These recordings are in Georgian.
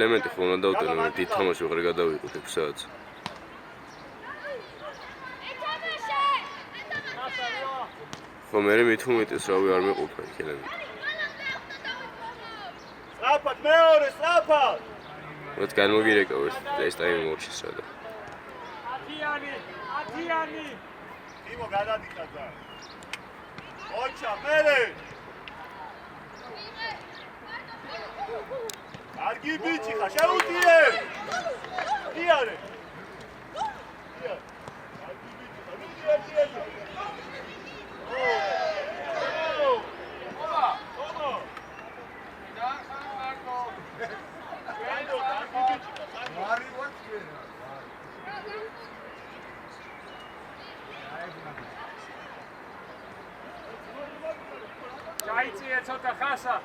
ელემენტი ხომ უნდა დავტანო, მე დიდ თამაში ვღარ გადავიყოთ 6 საათს. ხო მე მithumetes რავი არ მეყოფა იქ ელემენტი. სტრაფად მეორე, სტრაფად. მოც განმოგირეკავ ეს ტაიმი მორჩის რა და. ათიანი. იმო გადადიხადა. ოჩა მერე. Argi bici, xaşautiye! Diare! Diare! Argi bici, diare! Oh! Oba! Oba! Da, Marco! Argi bici, Mari what? Çayçiye çota xasa!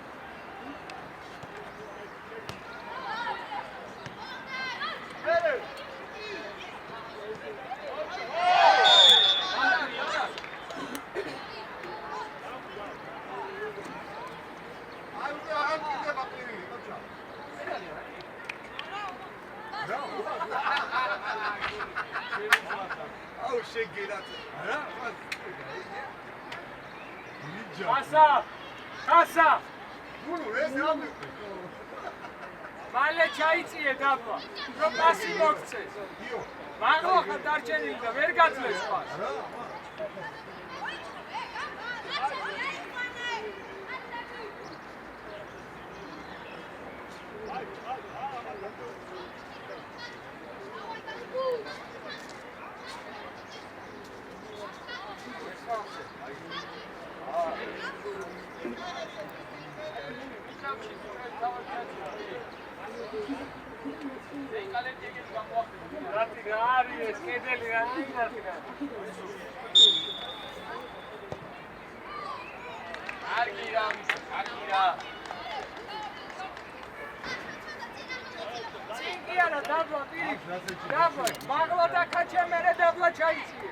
Xasa! Xasa! Male çayçiye dapa. Pro pasi mokces. Mano axan darჩენილი და ვერ გაძლევს მას. წინკი არა დაბლა პირი. დაბლა, მაღლა და კაჩე მერე დაბლა ჩაიციე.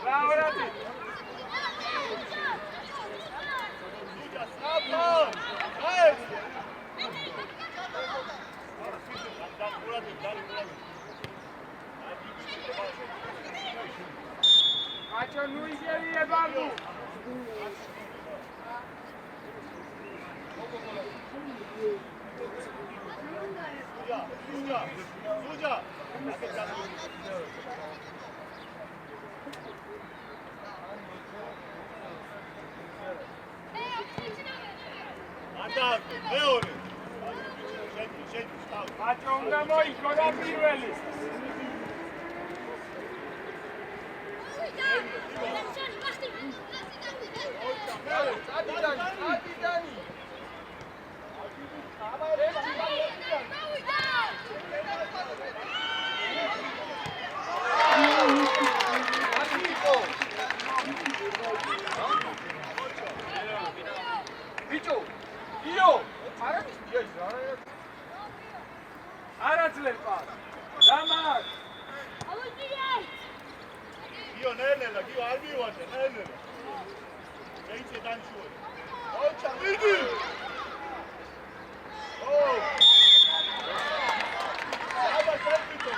Laurati. Macho nui geliye babu. Suja. მეორე. შედი. მაჩო უნდა მოიგო და პირველი. ადიდანი. Bicho, io, არაძლევ პარ. დამარ. io nella, io al mio nella. Sei dancio. Oh, vedi. Oh. Aba capito.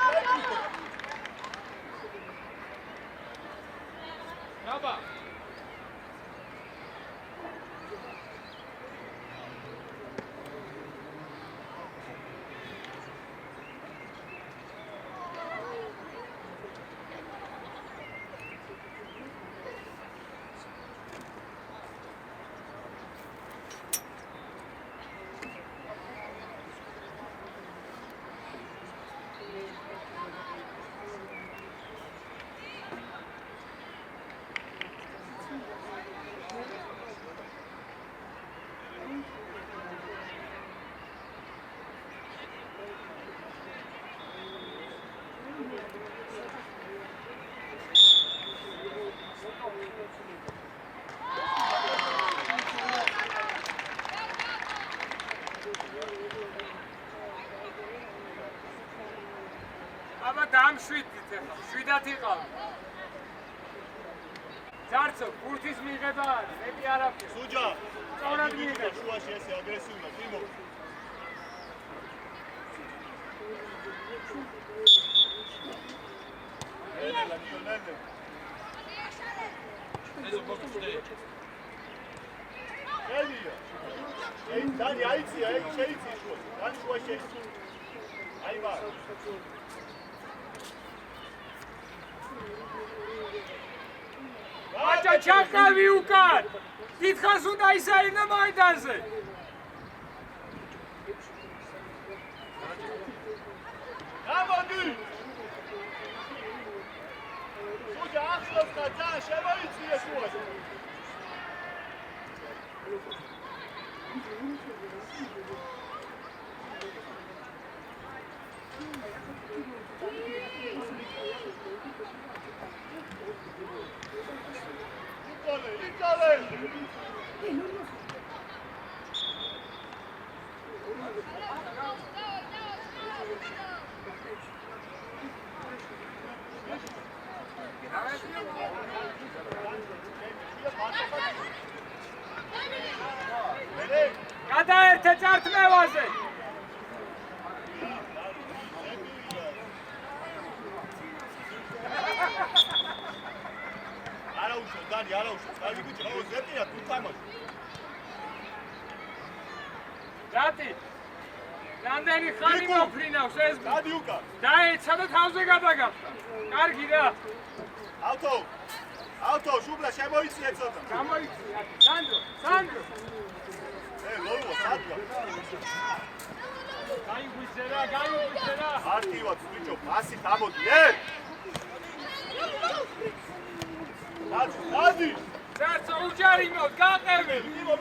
Aba. აბა დამშვიდით ახლა, შვიდად იყავ. ძარცო, ბურთის მიღება არის, მეტი არაფერი. Suja. სწორად მიიღე. შუაში ესე აგრესიულად, იმო. ნელა. ელია. ეი, დანი აიცია, შეიცი შუა. დანი შუა შეიცი. აი მა. მაჩო ჩაკავი უკან. დიდხანს უნდა ისაინა მაიდანზე. გამოდი. სუჯა ახლა და შემოიწია შუაში. Italy! გადაერთე წართმევაზე. არაუშო, დანი, არაუშო. დანი ბიჭი, რა ზეპია თუ თამაში. რატი? რამდენი ხანი მოფრინავს ეს? დადი უკან. დაეცა და თავზე გადაგახდა. კარგი რა. ავტო, შუბლა შემოიწია ცოტა. გამოიწია. სანდრო. ლოლო, სადღა. გაიგვიწერა. არტივად, ბიჭო, პასი დამოდი, დადი. ძარცო უჯარიმოდ, გაყევი. იმო,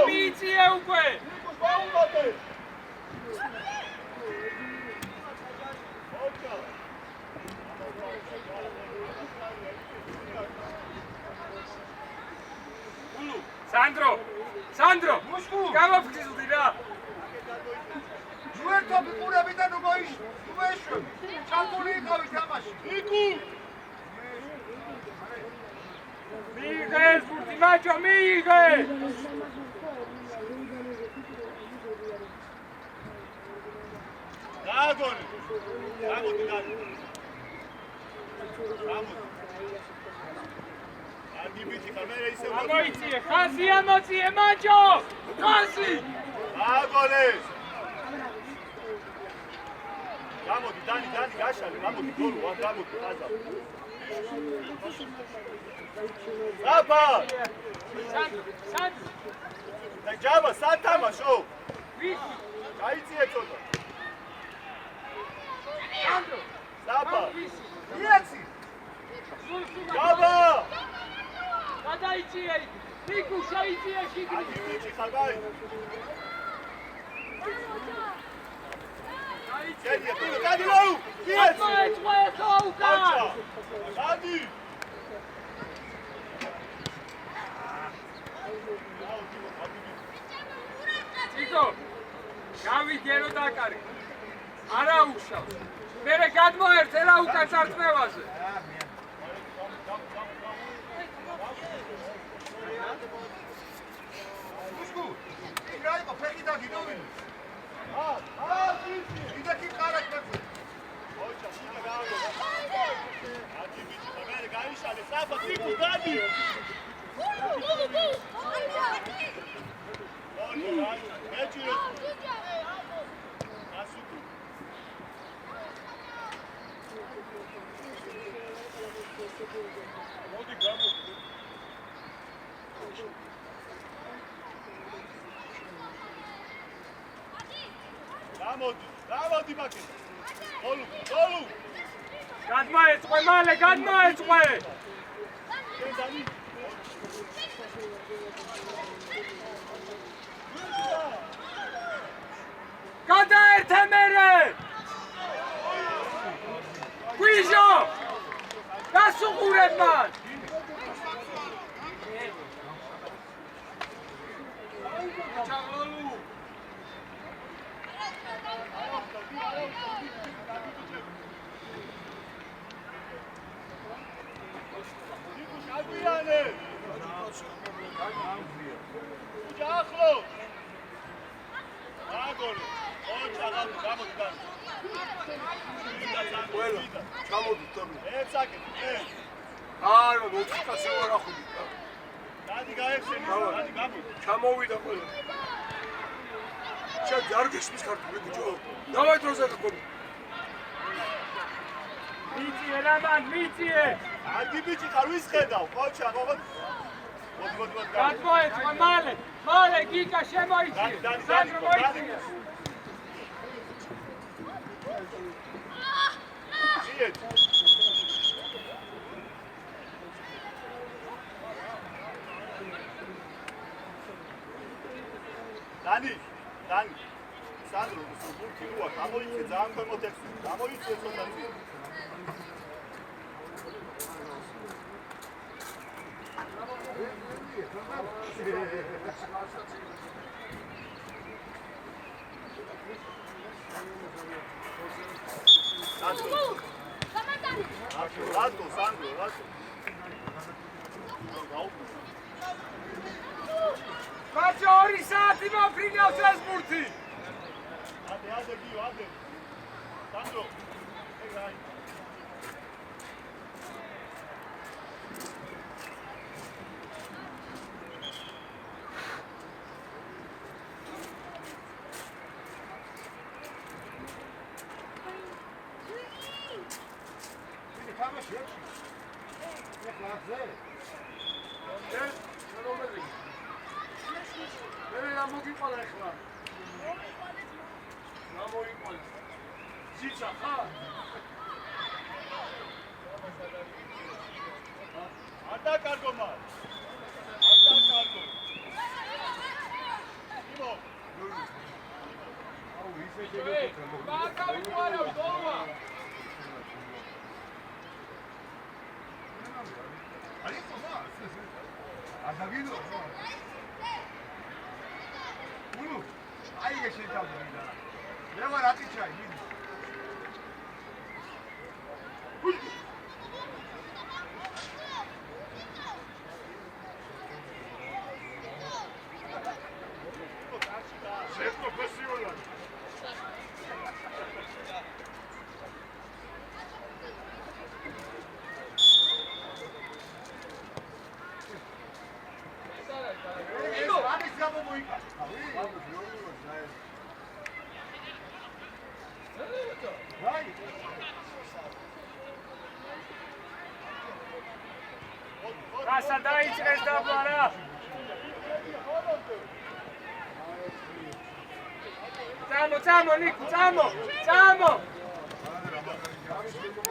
მიიწიე უკვე. გაუმატე. სანდრო ბაჭო მიიღე დააგონი გამოდი აგიბიჭი ხამერე ისე გამოიწიე ხაზი ამოწიე მაჭო ხაზი დააგონეს გამოდი დანი გაშალე გამოდი გოლო ან გამოდი ხაზა აბა სად და ჯაბა სათამაშო ვისი გაიწიე ცოტა ანდრო აბა ვისი იაცი ჯაბა გადაიწიე ნიკუ შეიწიე შიგნით აგიბიჭი ხაგაი Geliyor, hadi lan! Yes! Aça! Hadi! Tiko! Გავიდე რო დაკარი. არა უშავ. მერე გადმოერთე რა უკან წარწმევაზე. Უშკუ! იგრაიყო ფეხი და გიდოვინე. Იდა კი კარაკეთე. ოჩა, იდა გააგო. ადი ბიჭი, მერე გაიშალე, საფა ტიპუ დადი. მეჭირო. ასუკუ. მოდი გამოდი. გამოდი ბაკი. გოლუ. გადმოეწყვე მალე, გადმოეწყვე. დანი. გადაერთე მერე. გვიჟო. გასუყურებ მან. ჩაღლოლუ. აგვიანე. ჯახლო. აგონი. ოჩა გამოდი და. ყველა ჩამოდი თორე. ეცაკე. არა, მოწკაცი ვარ ახული. დადი გაეხსენი, დადი გამოდი. ჩამოვიდა ყველა. შენ არ გესმის ქართული ბიჭო. დავაი დროზე გქონი. მიიწიე რამან, მიიწიე. ადი ბიჭი ხარ ვის ხედავ? ოჩა, მოდი. გადმოეწყვე მალე, გიკა შემოიწიე. სანდრო მოიწიე. იეთ. დანი. სანდრო, სულთი როა, გამოიწე ძალიან ქვემოთ ექსი. გამოიწე ცოტა წინ. Rato, Sandro, rato. ბაჭო 2 საათი მოფრინავს ეს ბურთი. ადე, გიო, ადე. Sandro. ეგაი. რასა დაიწყეს დაბლა რა წამო ნიკო წამო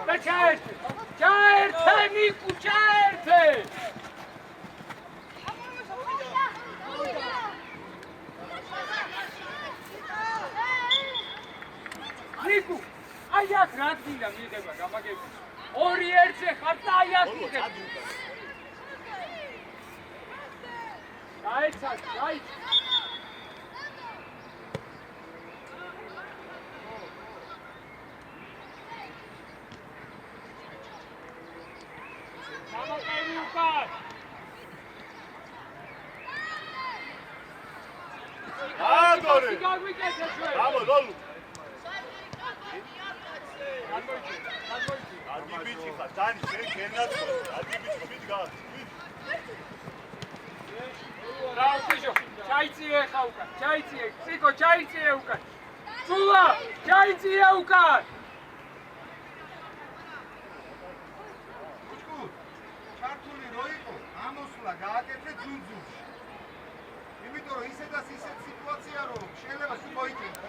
და ჩაერთე ნიკო ჩაერთე ნიკო აი აქ რა გინდა მიღება გამაგები ორი ერთზე ხარ და აი აქ მიღება გაიცაც გამოკები უკან აგორე გაგვიკეთე ჩვენ გამო ლოლუ გამოიჩი ადი ბიჭი ხარ დანი შენ გენაცო ადი ბიჭი მიდგა რა უშიშო ჩაიწიე ხა უკან ჩაიწიე ციკო ჩაიწიე უკან წულა ჩაიწიე უკან ჩართული რო იყო ამოსვლა გააკეთე ძუნძუნში იმიტომ რომ ისედაც ისეთ სიტუაცია რომ შეიძლება სულ მოიჭირდა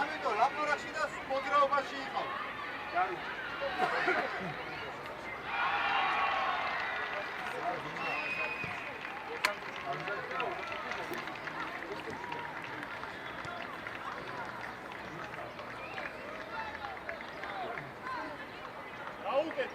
ამიტომ ლაპარაკში და მოძრაობაში იყო აუკეთ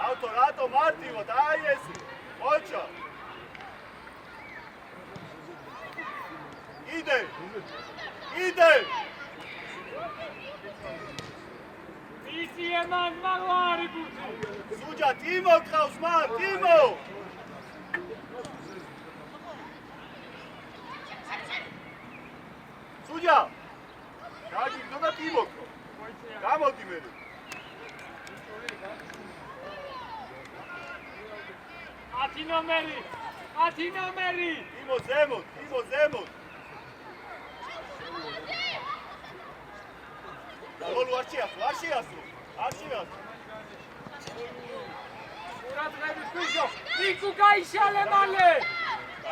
ავტო რატო მარტივად აი ეს მოჩა იდე იცი მან მაგარი გუჩი სუჯა ტიმო ყავს მან ტიმო სუჯა გაიგო და ტიმო გამოდი მე 10 ნომერი ტიმო ზემოთ გოლ ვარშიასო ურადღები ფიჟო ნიკუ გაიშალე მალე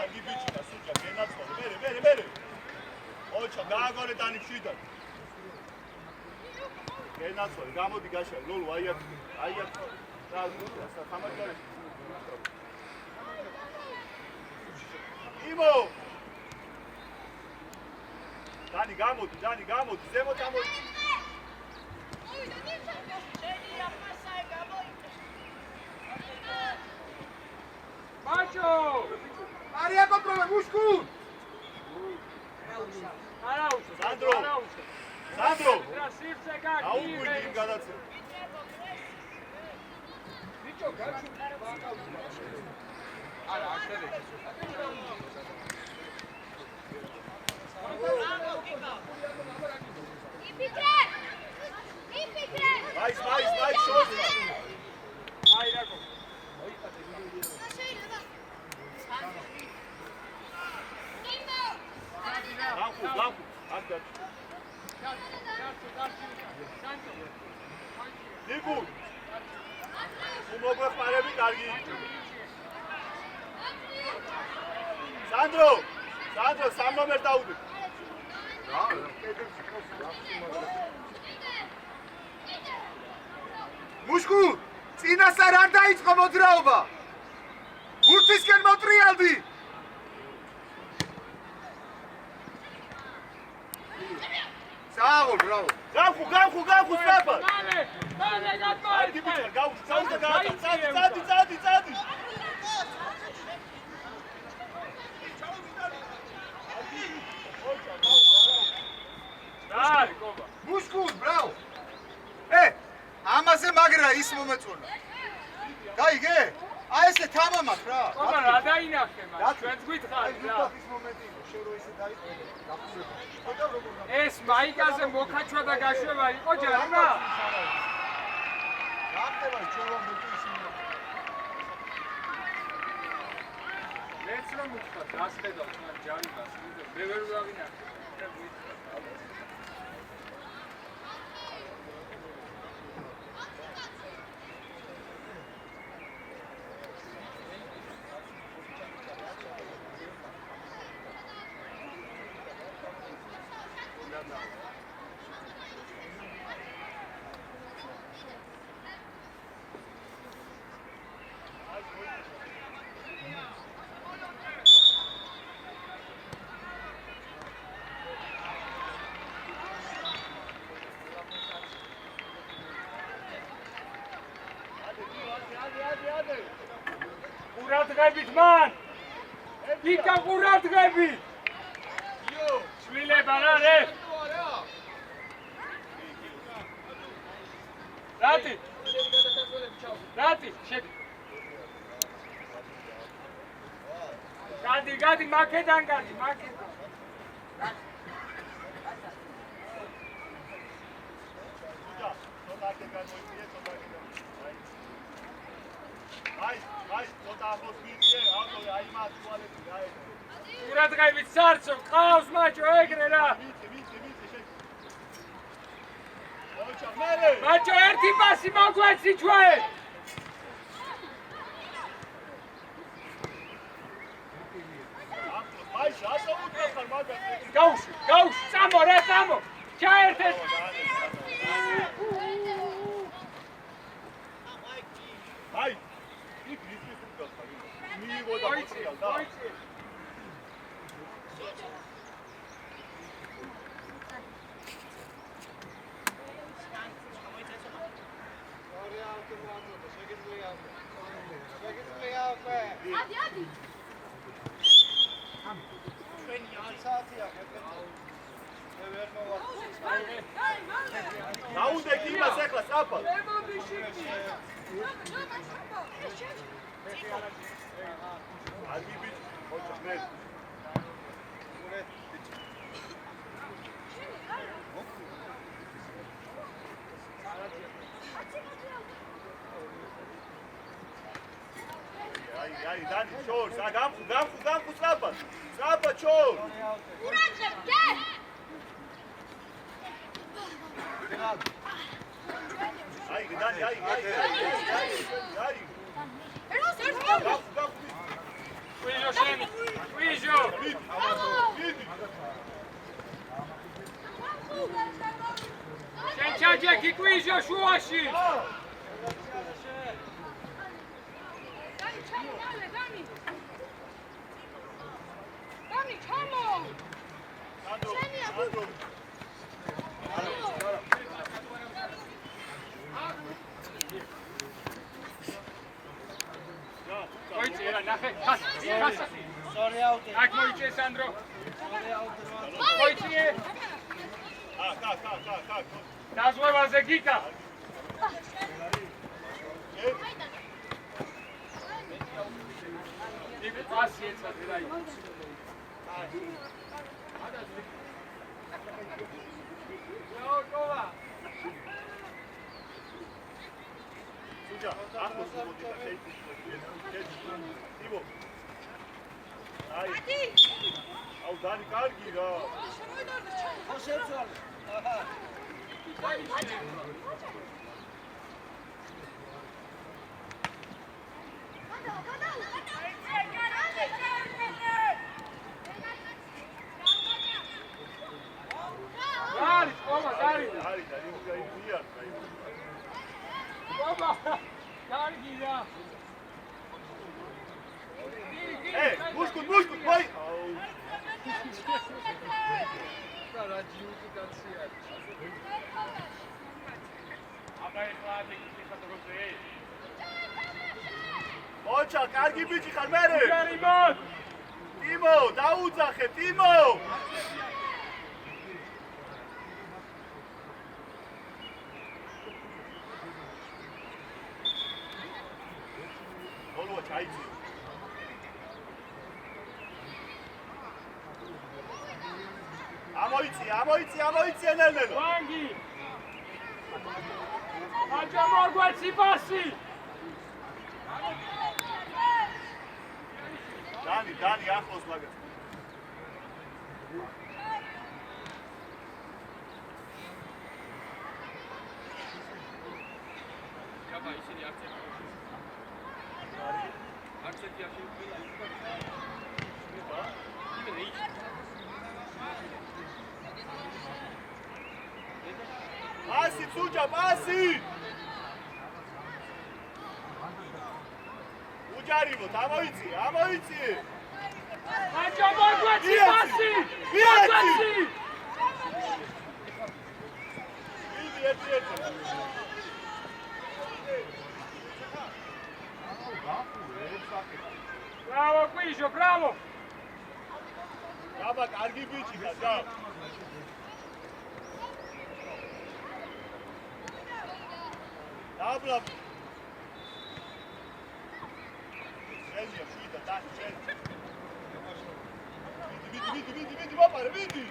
აგი ბიჭი და სუჯა გენაცვალე მერე ოჩა გააგორე დანი მშვიდად გენაცვალე გამოდი გაშალე ლოლო აი აქ და ხამაგარი იმო დანი გამოდი ზემოთ ამოდი მაჩო არია კონტროლე მუშკულ არაუშო სანდრო რა სიფცე გაგი აუგვიდი იმ გადაცემა ბიჭო გაჩუ არა ახლა Nice, short. Ai, Rago. Lampu. Anda. Niku. Umogwe paremi კარგი. სანდრო, სამ ნომერს დაუდე. მუშკუ, წინასწარ არ დაიწყო მოძრაობა. გურთისკენ მოტრიალდი. საღო, ბრავო. გამხუ სწრაფად. მალე კარგი გადმოერტე. ბიჭო, გავუშავდა წადი. დარი კობა. მუშკუ, ბრავო. ამაზე მაგრა ის მომეწონა. გაიგე? აი ესე თამამად რა. კობა რა დაინახე მას? ჩვენც გითხარით რა. ის მომენტი იყო, შენ რო ისე დაიწყო და გაფრთხილდა. ხოდა როგორ ეს მაიკაზე მოხაჩვა და გაშვება იყო ჯარმა? გახდება ჩვენ რომ მეტი ისინი. მეც რომ ვთქვა, დასხედავ თან ჯარიმას, მე ვერ ვაღინახე. ყურადღებით მან! იქა ყურადღებით! შვილება რა რე! რატი, შედი. გადი, მაკედან გადი, მაკედან. აი, ცოტა ახლოს გიწე, ავტო აი მას თუალეთი რა. ყურადღებით სარცო, ყავს მაჭო ეგრე რა. მაჭო ერთი პასი მოგვეცი ჩვენ. აი, რატო უთხარ მაგას? გაუშვი, წამო რა, წამო. ჩაერთეთ. აი, იქ რის უდგახარ. მიიღო და მოწიალ და. ადი. დაუდე იმას ახლა სწრაფად. Hadi bir hocam ne? Ay, Dani, çor. Gamku, Sapa, çor. Uğraşım, gel. Ay, Dani, ay. Eros, Gamku. Κουίζο შენი, κουίζო. შენ ჩაჯექი κουίζო შუაში. Dani, ჩამო. შენია გული. მოიწე რა, ნახე, ხასა. Sorry out. აქ მოიწე სანდრო. Sorry out. მოიწე. Kak. დაზღვევაზე გიკა. იქ პასი ეცადე რა იქ. კოვა. Suca, aklı suca, Ivo. Ay. Au Dani kargi ra. Poşet Aha. კარგი რა. მუშკუტ, მოი. რა ჯიუტიკაცია. აბა ეხლა აკეთე ხატროზე. ოჩა, კარგი ბიჭი ხარ მერე. გარი მოდ. ტიმო, დაუძახე, ტიმო. ბოლოა ჩაიცი. ამოიცი ენელენო. ვანგი. აჯა მორგვეცი პასი. დანი ახლოს მაგას. გაბა ისინი არც ერთი არ შეუქმნა. პასი ცუჯა, პასი! უჯარივოთ, ამოიცი! აჯა მორგვეცი პასი. ვიაცი! ერთი. Bravo, Quisio, bravo! გაბა, კარგი ბიჭი ხარ, და. დაბლა. შენია, შიდა, დანი, შენ. ვიდი, მოპარე, ვიდი!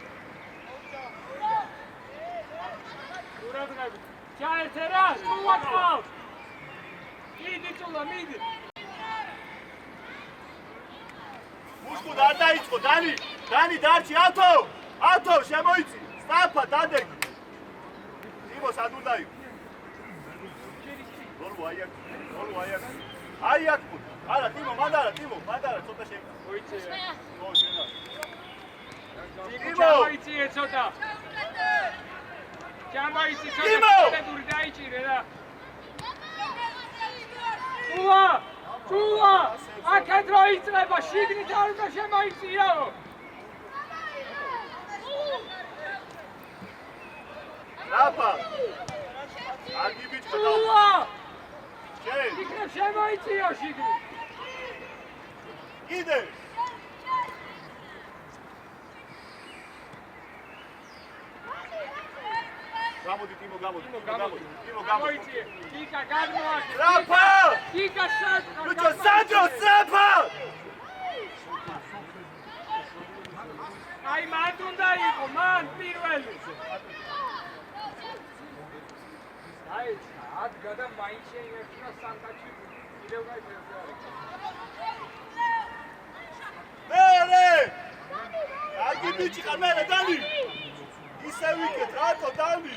ურადღები. ჩაერთე რა, წულა ყავს! მიდი წულა, მიდი! მუშკუტ არ დაიწყო, დანი დარჩი, ათო, შემოიცი, სტაფა, დადეგი. ტიმო, სად უნდა იყო? გოლ აიაკ. არა, ტიმო, მანდარა, ცოტა შეიკა. მოიცე. შენა. ჩამოიცი ცოტა. ჩამოიცი ცოტა, პედური დაიჭირე რა. წულა! აქეთ რო იწება, შიგნით არ უნდა შემოიწიაო. რაფა. კარგი ბიჭი და. წულა! შენ. იქნებ შემოიწიო შიგნით. კიდე. გამოდი ტიმო, გამოდი. გამოიწიე. კიკა გადმოაკე. რაფა! კიკა სანდრო. ბიჭო, სანდრო, სტრაფა! აი მან უნდა იყო, მან პირველი. აი, ად გადა მაინც შეიმეფრა სანტაჩი. კიდევ გაიწევდა. მერე! კარგი ბიჭი ხარ, მერე, დანი! ისე ვიკეთ, რატო, დანი?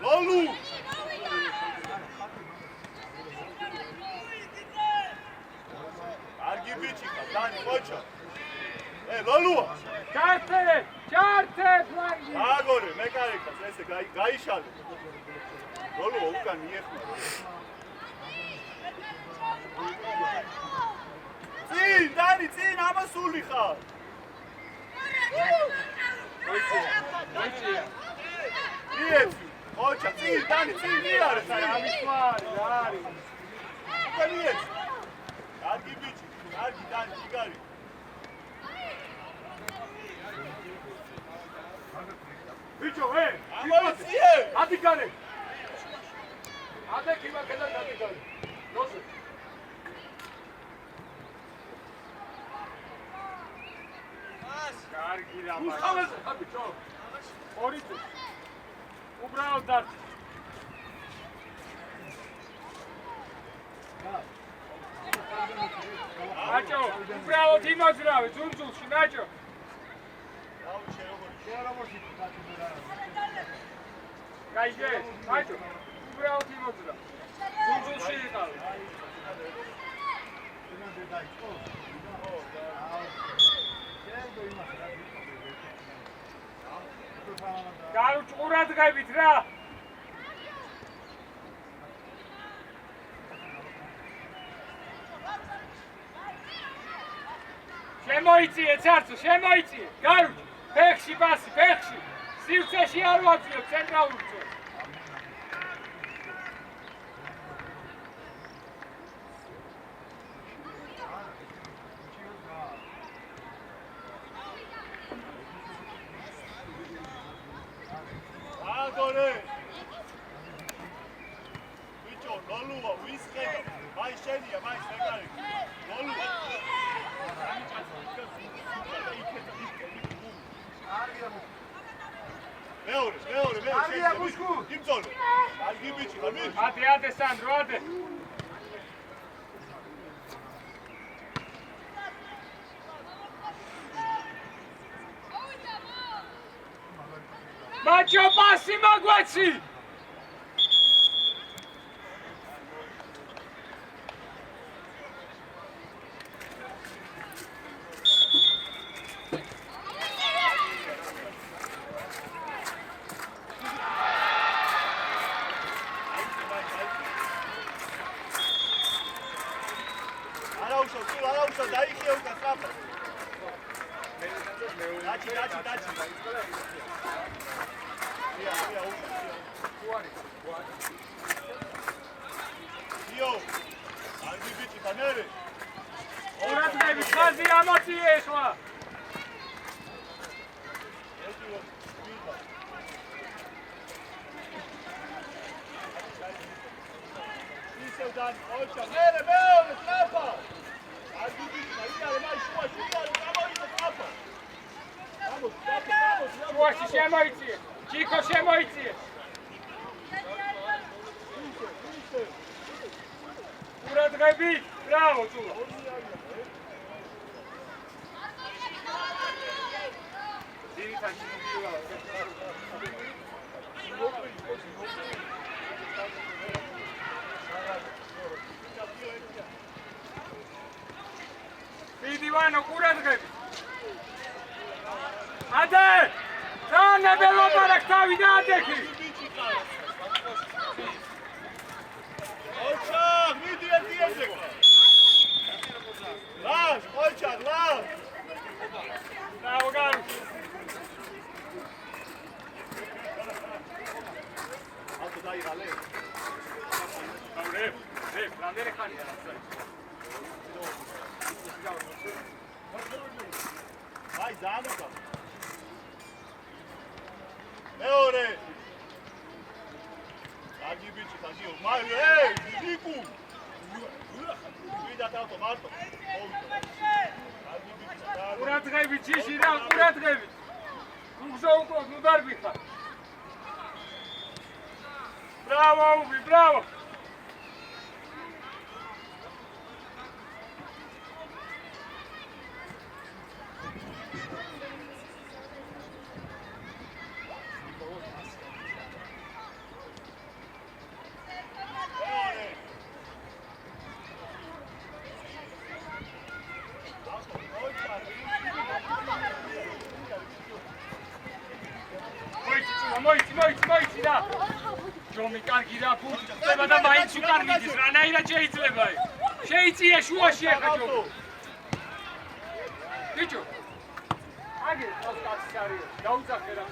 ლოლუ! კარგი ბიჭი ხარ, დანი, ყოჩა. ლოლუა! ჩართე, ფლანგი. აგორე, მეკარიკას, ესე გაიშალე. ლოლუა, უკან მიეხმარა. დანი, წინ, ამასული ხარ. მოიწია. მიეცი, ყოჩა, წინ, დანი, წინ, მიარე, ამის მარი, რა არის? მიეცი. კარგი ბიჭი, კარგი, დანი, იგარი. ბიჭო, ამოიციე! ადიგარე. ადე კიბა კედა ადიგარე. ნოსე. კარგი რა. უსხავეს ხარ ბიჭო. ორი წუთი. უბრალოდ დარჩი. მაჭო, უბრალოდ იმოძრავე ძუნძულში, მაჭო. გაიგე, მაჭო, უბრალოდ იმოძრავე. ძუნძულში იყავი. ყურადღებით რა. შემოიწიე ცარცო, შემოიწიე. გარულე. ფეხში პასი, ფეხში. სივრცეში არ ვაწიო ცენტრალურ წელს. აგორე. ბიჭო, გოლუა ვისხედა. მაი შენია, მაი შეგარი. გოლუა. მეორე. არგია ბუშკუ. იმწონო. არგი ბიჭი, ხამი. ადე სანდრო, ადე. მაჩო პასი მაგვეცი. არაუშო, დაიხია უკან სტრაფა. დაჩი. იო, არგი ბიჭი თანერე. ყურადღებით ხაზი ამოწიე ახლა. ისევდან ოჩა, მეორე სტრაფა. არგი ბიჭი, იარე მაი შუაში, იარე გამოიწე სტრაფა. Vamos. შუაში შემოიწიე. ჩიკო შემოიწიე. ყურადღებით, ბრავო წულა. ძირითადად მიდივანო ყურადღებით. ადე! რა ნებელობარაკ თავი დაადექი. ოჩა, მიდი ეთიებზე. ლას, ოჩა, ლას. ბრავო გარო. ათო დაიღალე. რამდენი ხანია რა? აი ზამოკა. მეორე. აგი ბიჭი ხაგიო. მაი, ნიკუ. ვიდა თავო მარტო. აგი ბიჭი. ყურადღებით ჯიში რა, ყურადღებით. უგზო უკროს ნუ დარბიხა. ბრავო, უბი, ბრავო. მოიცი რა. ჯომი კარგი რა ფუთი წდება და მაინც უკან მიდის. რანაირად შეიძლება? შეიწიე შუაში ახლა ჯომი. ბიჭო. აგე კაცი არის. დაუძახე რა.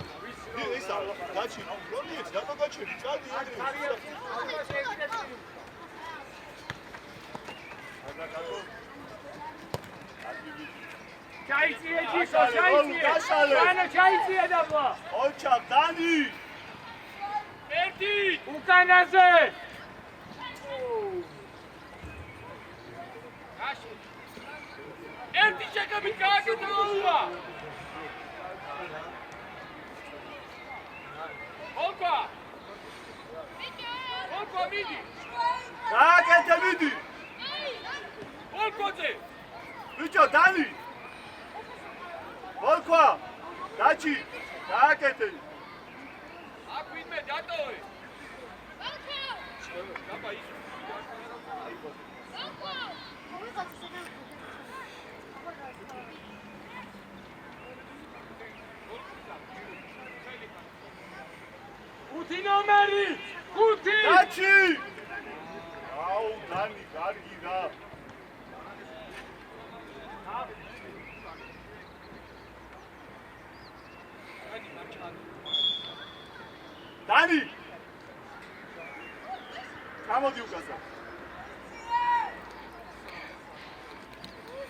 ისა, გაჩი, რომიეთ, რატო გაჩერდი? წადი ეგრე. ჩაიწიე ჯიშო, ჩაიწიე. ანა ჩაიწიე დაბლა. ოჩა, დანი. ერთი უკანაზე. ერთი შეკებით გააკეთებულა. ოლკა მიდი. გააკეთე მიდი. ოლკოზე. ბიჭო, დანი. ოლკა, დაჩი, გააკეთე. აქ ვინმე დატოვე. დაბა ის. ხუთი ნომერი! ხუთი! დაჩი! აუ, დანი, კარგი რა. დანი! გამოდი უკაზა.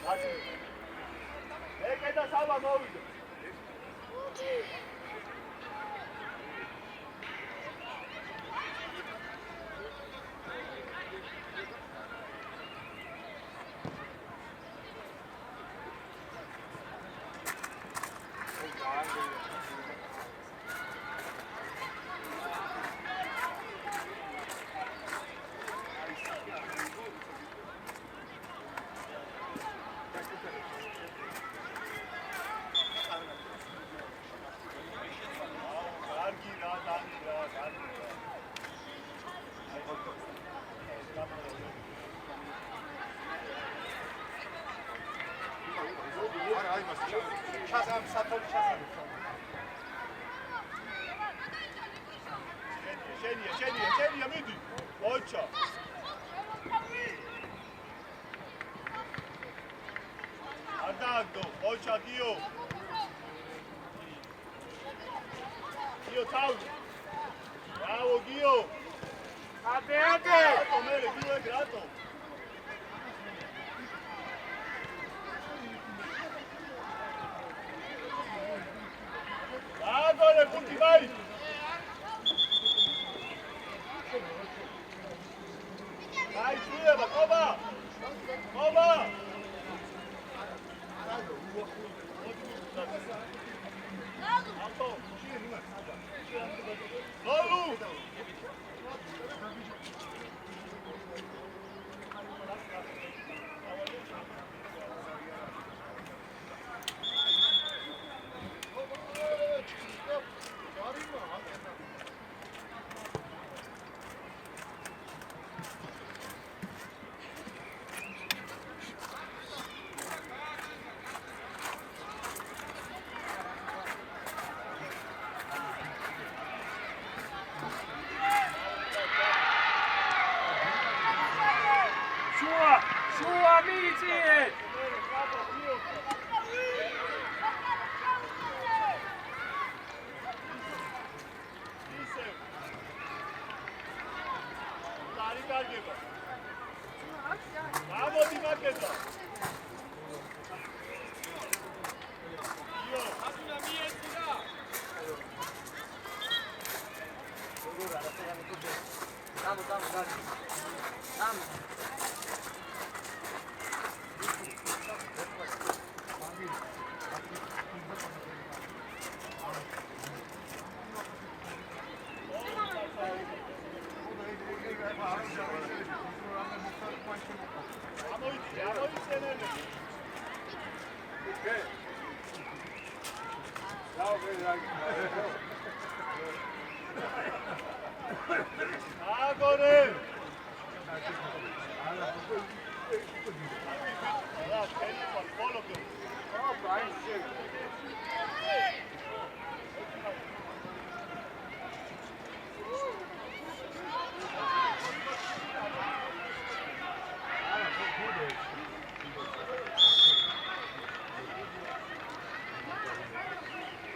დაჩი. ეკედა სავა მოვიდა. კარგი რა, დანი რა, კარგი რა. არა, აი მას ჩასამ საფოლი ჩასამ. შენია, მიდი. ოჩა. არ დააგდო, ოჩა გიო. გიო თავი. ბრავო გიო. ადე! რატო მერე გიო ეგ რატო? აგორე ხუთი ბაი. აი შეიძლება ყობა. ყობა. გოლუ. შუა მიიწიე!არი კარგება. გამოდი მაგედა. იო, აბულა მიეცდა. აგორე რა ტელეფონ ფოლოკი ო პრაისი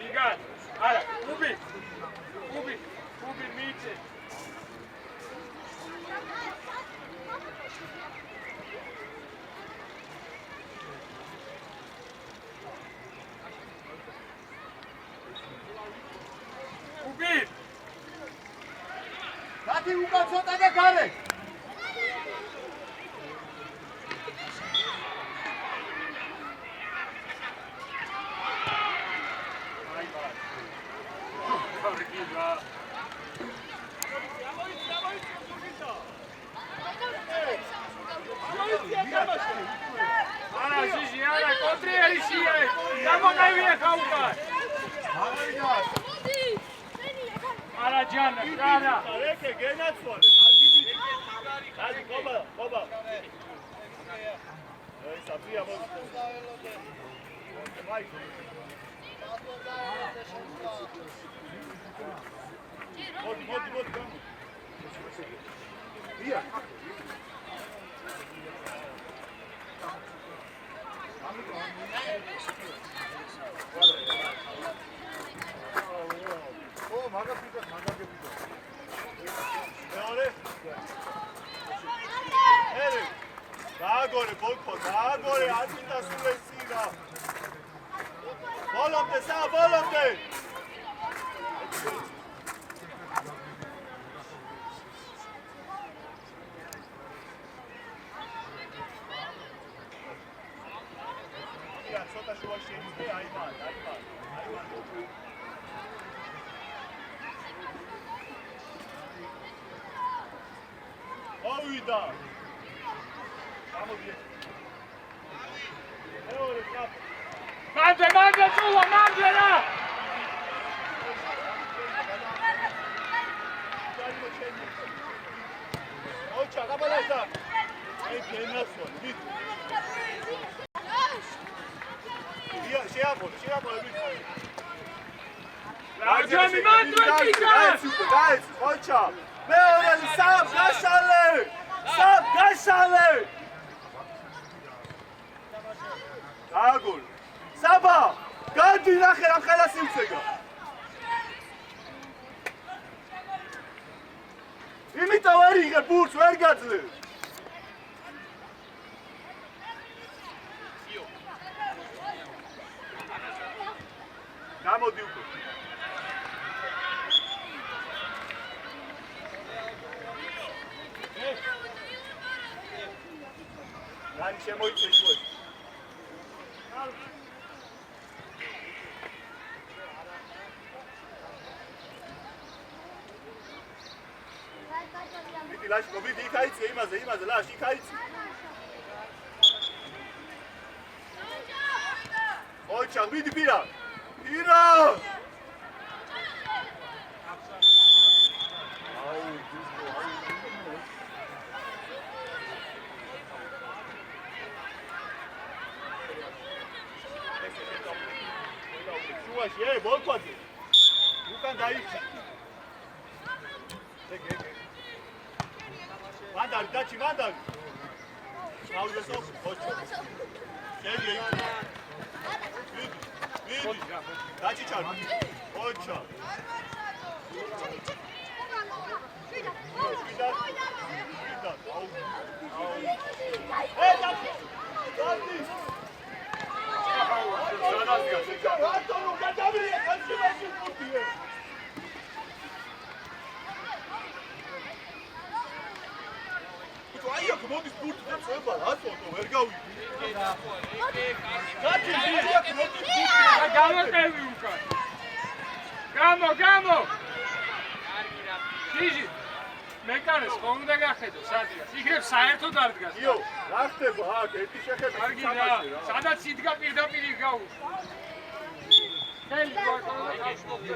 იგან არა უბი მიიწე გათი უკან ცოტა და გარე. არა ჟიჟი არა კონტრიერი შეე გამოგავია ხაუკარ არა ჯანა არა ეკე გენაცვალე დადი ყობა აი საფია მოდი Დააგორე ბოლქო, დააგორე აწინდა სულ ესირა. ბოლომდე, ბოლომდე. ცოტა შუაში იწე, აიმან. ავიდა. მანდე წულა, მანდე რა! ოჩა, გაბალაზა. აი, გენასო, ვით. შეაბოლე. რაჯამი მანდე ჭიქას! გაიც, ოჩა. მეორე სამ გაშალე. აგულ. საბა, გადი ნახე რა ხელას იმცეგა. იმიტომ ვერ იღებ ბურთს, ვერ გაძლევ. გამოდი უკვე. რანი შემოიწე შუაში. ლაშ მოვიდი იქ აიცი იმაზე ლაშ იქ აიცი. ოჩა ვიდი პირა. შუაში ბოლქვაზე. უკან დაიჭი. მანდარი დაჩი. აუდესო ოჩო. შეიე. ვიდი. დაჩი ჩარ. ოჩო. მოდის ბურთი და წება აწოდო ვერ გავიდი. გაჩი გამოტევი უკან. გამო. ჟიჟი. მეკარეს ხომ უნდა გახედო სადღაც. იქნებ საერთოდ არ დგას. იო, რა ხდება აქ? ერთი შეხედა. კარგი რა. სადაც იდგა პირდაპირ გაუშვა. ხელი გვაკონა გაშლობდი.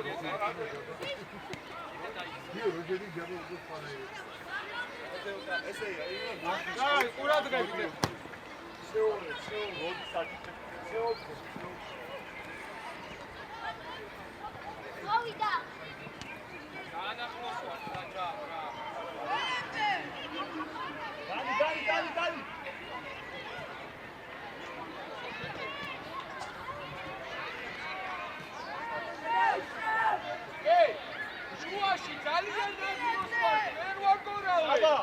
იო, როჯერი გამოვიდა ფარა. ესეა, აი, ყურადღებით. შეორი, მოდი საკითხი. შეორი. მოვიდა. დაანახმოს ვარ რაჯა რა. დალი. ეი, შუაში ძალიან დაგმოსვარ, ვერ ვაკორავე. აბა,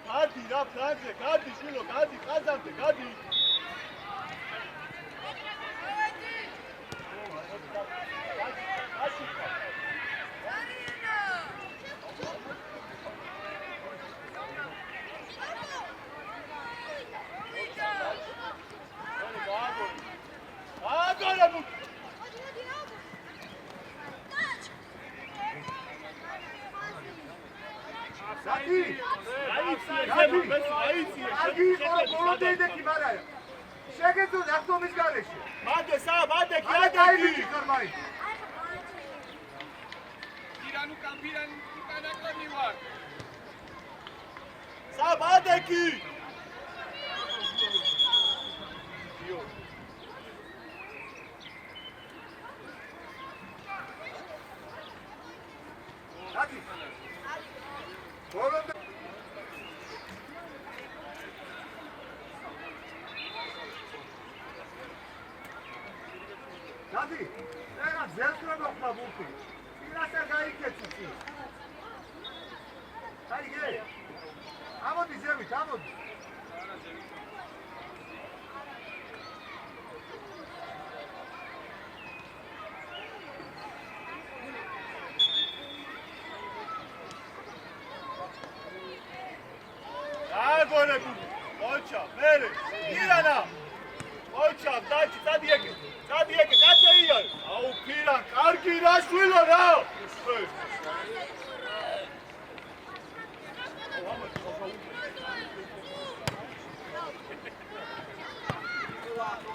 გადი რა ფლანგზე, გადი შვილო, გადი ყაზანზე, გადი. შეგეძოთ ახტომის გარეშე. მანდე კი არა დაიბიჭი ხარმაი. პირან უკანაკონი ვარ. მანდე კი. დადი. ბოლომდე დადი, ეხლა ძელს რომ მოხდა ბურთი. პირასა გაიქეცი. აიგე. ამოდი ზევით, ამოდი. აგორებული. მოჩა, მერე. ირანა. მოჩა, დაჭი, წადიეკე. წადიეკე, კაცეია. აუ, ფირა, კარგი რა შვილო რა.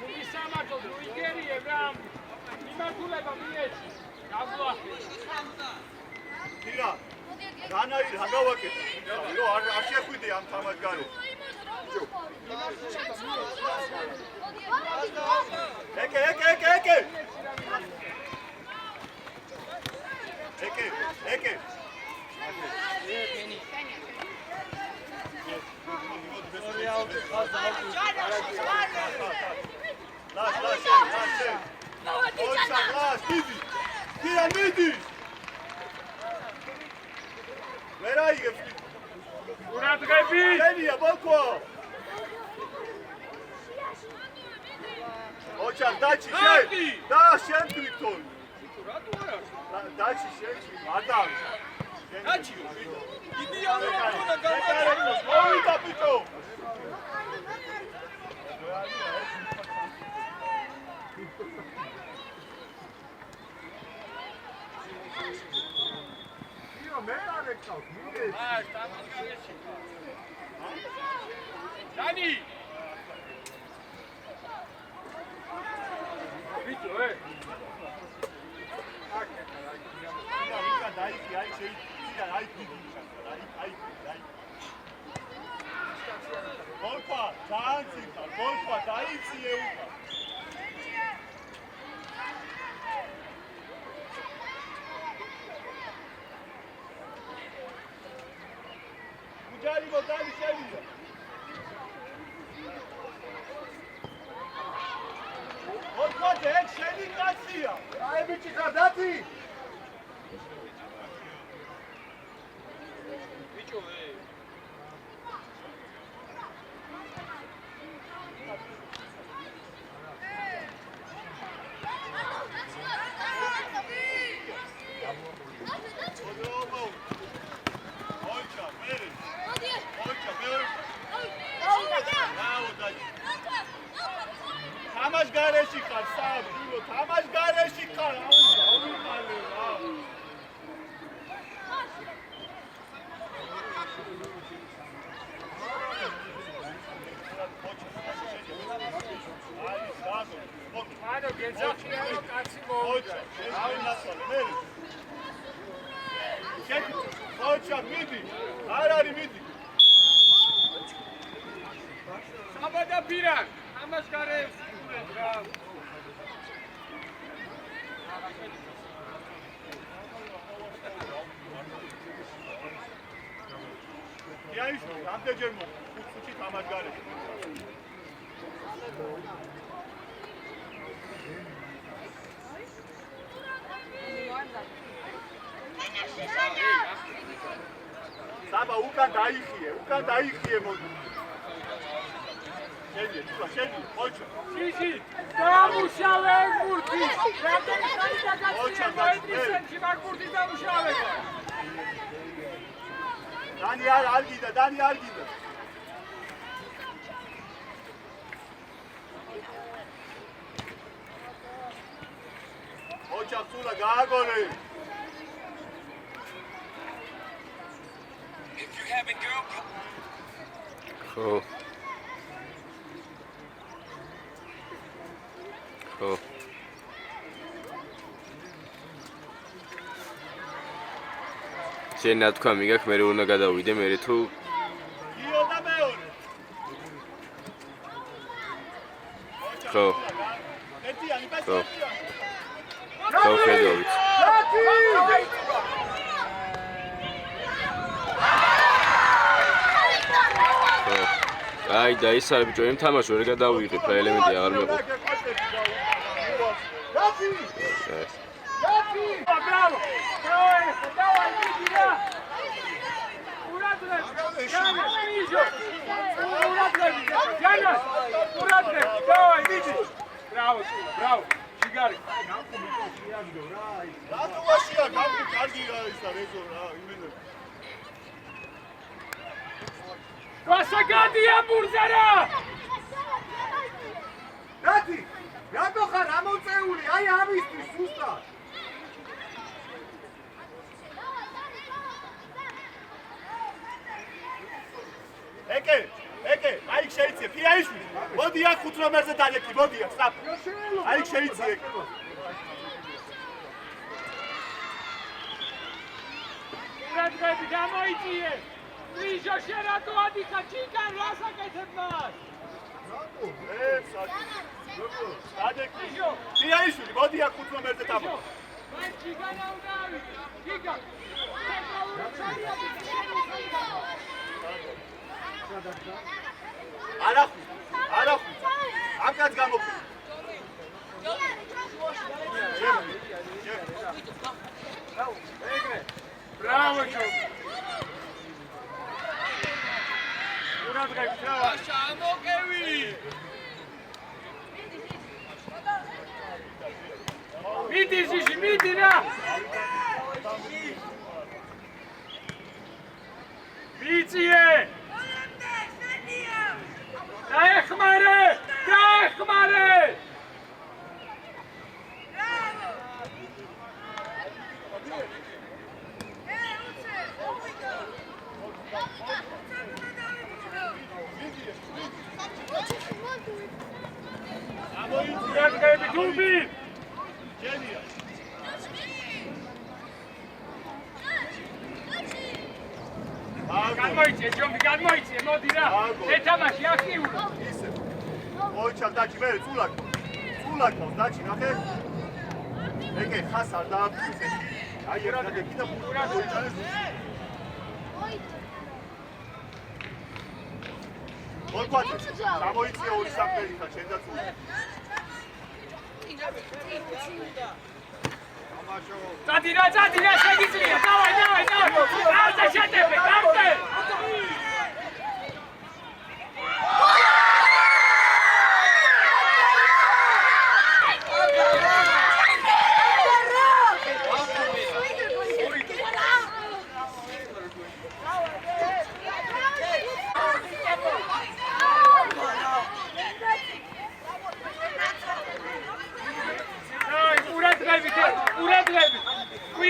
მისამართო რუიგერიე რა მიმართულება მიეჩი გავუახე ფირა, რანაირ რა გავაკეთე? რო არ შეხვიდე ამ თამაშ გარე. ეკე. ლას, მიდი. ფირა, მიდი. ვერ აიგებს. ყურადღები შენია, ბოლკო. ოჩარ, დაჩი, შენ. და შენ თვითონ. რატო არ არის დაჩი, შენ. ადამ. დაჩიო იდეალურად ხოდა გაკარებს, მოვიდა ბიჭო. მე არ ეკავს, მინდა. დანი ბიჭო დაიქი, აი შეიძლება, აი დიდი. ბოლკვა, ძალიან ციხა, ბოლკვა დაიციე უკან. ჯარი მოდალი შევიდა. ბოლკვა ეგ შენი კაცია. აი ბიჭი გადადი. ბიჭო თამაშ გარეში ხარ, საბიო, თამაშ გარეში ხარ, აუვიღალე რა. ანუ გეძახია რომ კაცი მოვიდა. ოჩა, მიდი. არ არის მიდი. საბადა ფირა ამას გარეს რა იაის რამდენჯერ ხუთი თამაშ გარეში. საბა უკან დაიხიე მოდი. შენი, ოჩა. შიში დამუშავე ბურთი რამდენი ხანი დაგაცია მოიტრისენში მაგ ბურთი დამუშავე დანი არ გიდა. ოჩა სულა გააგორე. ხო შენ ნათქვა მიგაქვს მე უნდა გადავიდე მე თუ იო და მეორე. ხო ერთიანი ხო პასია. ხო ხედავით დადი! აი და ის არის ბიჭო, იმ თამაშს ვერ გადავიღებ რა ელემენტი აღარ მეყვა. Bravo! Давай, иди, да! Урад, Яна, Миша! Урад, Яна! Урад, давай, иди! Браво, браво! Шигари! რატოაშია გამი კარგი არის და რეზო რა იმენა გასაგადია ბურზარა! რატი? რატო ხარ ამოწეული? აი ამისთვის ზუსტად. ეკე, აი შეიძლება ფიაიშვილი. მოდი აქ 5 ნომერზე დალექი, მოდი აქ, სტაპ. აი შეიძლება. Урад, გამოიწიე! ვიჟო შენ რატო ადიხა ჩიკან რას აკეთებ მას? დალექი. ფიაიშვილი, მოდი აქ 5 ნომერზე თამაშ. მან ჩიკანა უნდა ავიდე. ჩიკან. არახუ. ამ კაც გამოყვი. Браво, Джо! Урад, браво! შემოგევი. მიდი, ჟიჟი, მიდი რა! მიწიე! დაეხმარე! დაეხმარე! გამოიწიე გულბი! ჯენია. გამოიწიე, ჯომი, გამოიწიე, მოდი რა! ეთამაში აქტიურა! ისე. მოიჩალ დაჭი მე წულაკ. წულაკავს დაჭი ნახე. ეკე ხას არ დააფიქრე. აი რა კიდე პურა მოიჩალეს. მოიყვათე. გამოიწიე ორი საფერი და შენ და წულაკ. Წადი რა, შეგიძლია, დავაი! გარდა შეტები, გარდა!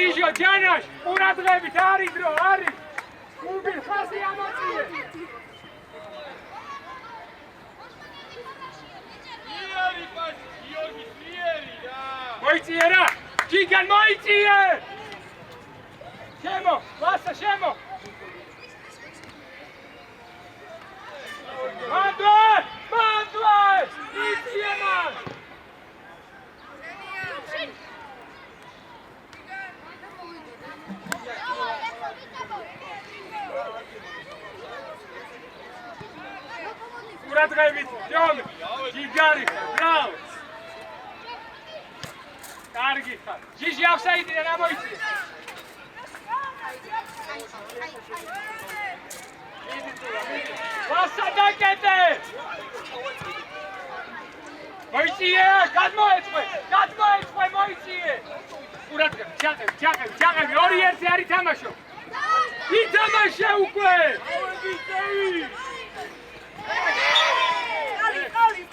ვიჟო, ჯანაშ, ყურადღებით, არის დრო, არის! გულბი, ხაზი ამოწიე! იერი პასი, იოგი, იერი რა. მოიწიე რა! ჩიკან მოიწიე! შემო, ვასა, შემო! მანდვე! იწიე მას! ყურადღებით, ჯომი, ჯიგარი ხარ, ბრავო! კარგი ხარ. ჟიჟი ავსაიდიდან ამოიწიე. ვასა დაკეტე! მოიწიე, გადმოეწყვე, მოიწიე! ყურადღებით, ჩაყევი, 2-1 არ ითამაშო! ითამაშე უკვე!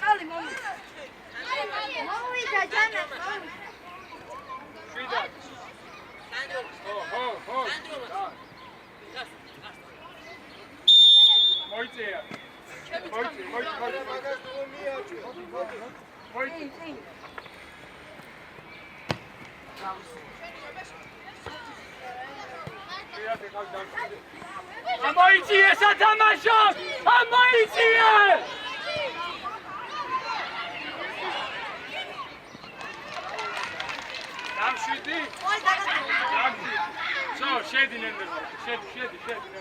ყალი, მომვიდა ჯანა, შვიდა. ხო. მოიწია. ამოიწიე სათამაშოდ! ამოიწიე! ამშვიდი? Čo, šedi nenderva, šedi nenderva.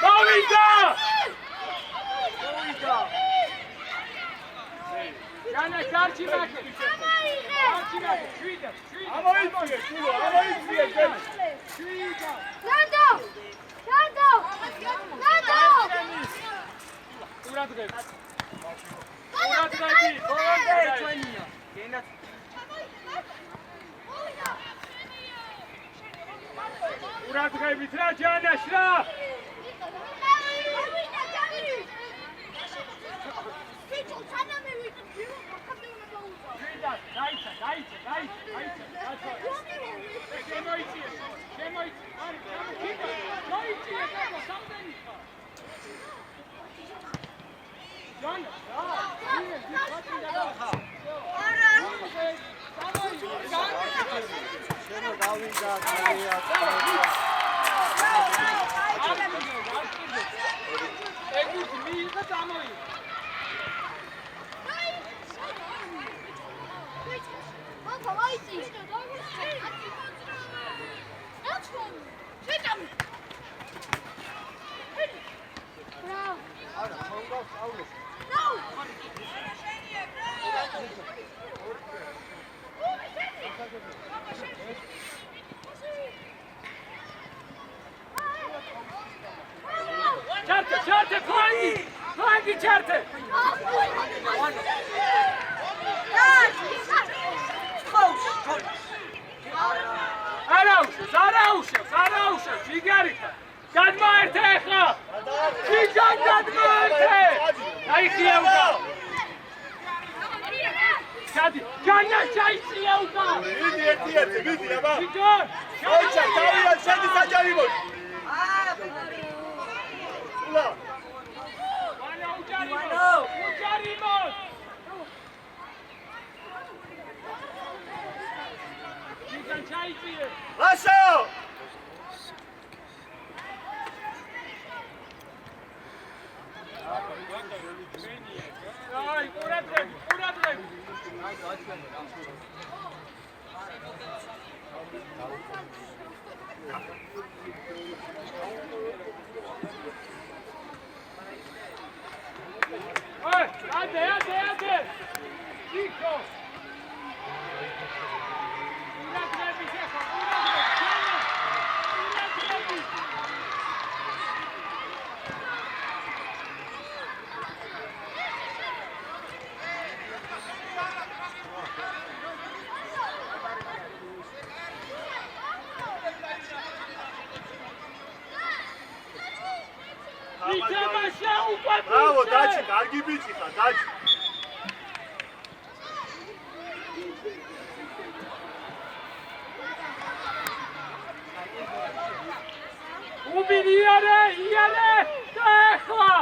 მოვიდა! Jana, darči meke! Darči meke! Švida! ამოიწიე, სულო, ამოიწიე, გები. Švida! Nando! Nando! Nando! Urat găi! Urat găi! Urat găi! Gena! Urat găi, vitra, Jana, șra! Çarte, Flangi, çarte! Arauşa, Figarita! Gadmaerte ეხლა! Figan gadmaerte! Აიხია უკა! Გადი, განა ჩაიწია უკა! მიდი ერთი, მიდი აბა. Figan! მოიცა, თავიდან შედი საჯარი მოი. სულა. Vana ujarimo! Figan çaიწია! ლაშო! Ay, uradregi! Ay, hadi! Chico! Uradregi, Stefan! Uradregi! ბრავო, დაჩი, კარგი ბიჭი ხარ, დაჩი. Ubini iare! Da ეხლა!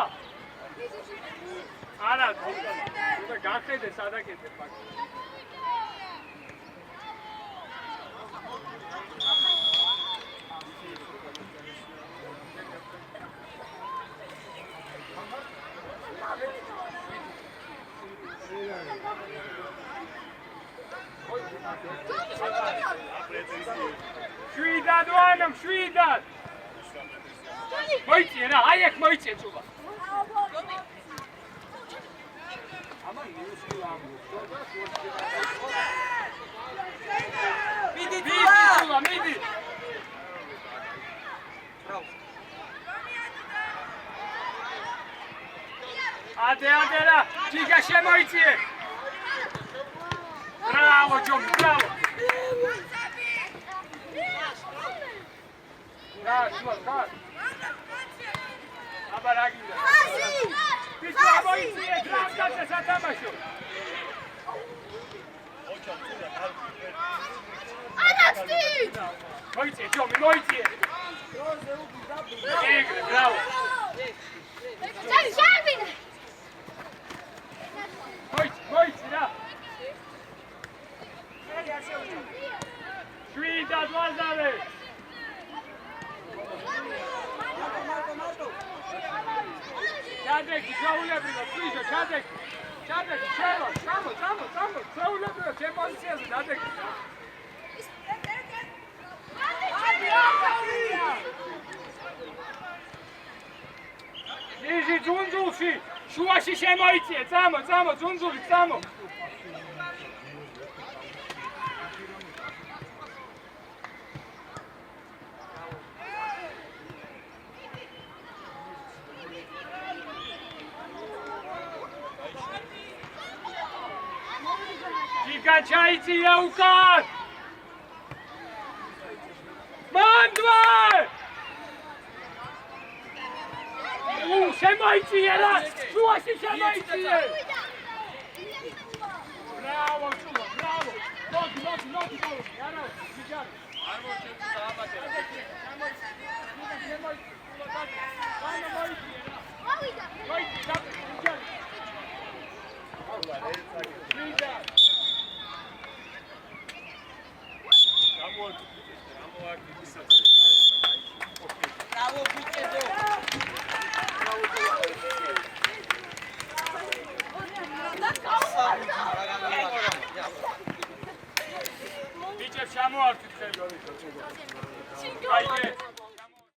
არა, თუმცა გახედე სადაკეთებ მაგ. შვიდად! მოიწიე რა, აი აქ მოიწიე წულა. მიდი წულა, მიდი! Ade რა, ჯიგა შემოიწიე! Bravo, Jomi, bravo! Bravo, აბა რა გინდა? ბიჭო, ამოიწიე, გრამდაჭე სათამაშო! ანაცი! მოიწიე, ჯომი, მოიწიე! ეგრე, bravo! შევინა! მოიწი რა! შვიდად ვაზარე! ჩადრეკი, ჩაულებრივო, ფიჟო, ჩადრეკი! ჩადრეკი, შევა, ჩამო, ჩაულებრივო, ჩემ პოზიციაზე, ჩადრეკი! ბავში, შუაში შემოიწიე, წამო, ძუნძული, წამო. Ჭიკა ჩაიწია უკან! მანდვარ! შემოიწიე რა! შუაში შემოიწიე! Bravo, Čulo, bravo! Noti, არა, ვიჯარი. არ მოჩვენთ დააბადება. Bravo, Piquedo. Biće samo artitke.